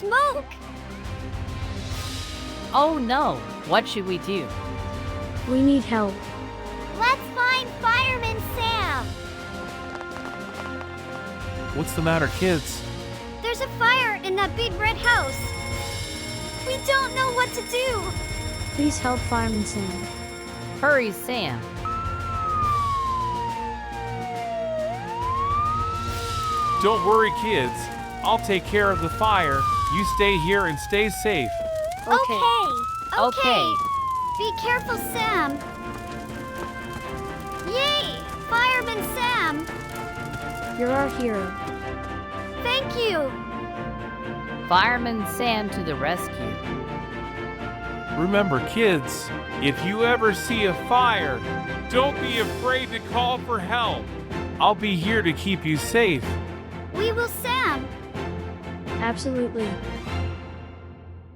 smoke! Oh no, what should we do? We need help. Let's find Fireman Sam! What's the matter, kids? There's a fire in that big red house. We don't know what to do. Please help Fireman Sam. Hurry, Sam. Don't worry, kids. I'll take care of the fire. You stay here and stay safe. Okay. Be careful, Sam. Yay! Fireman Sam! You're our hero. Thank you! Fireman Sam to the rescue. Remember, kids, if you ever see a fire, don't be afraid to call for help. I'll be here to keep you safe. We will, Sam! Absolutely.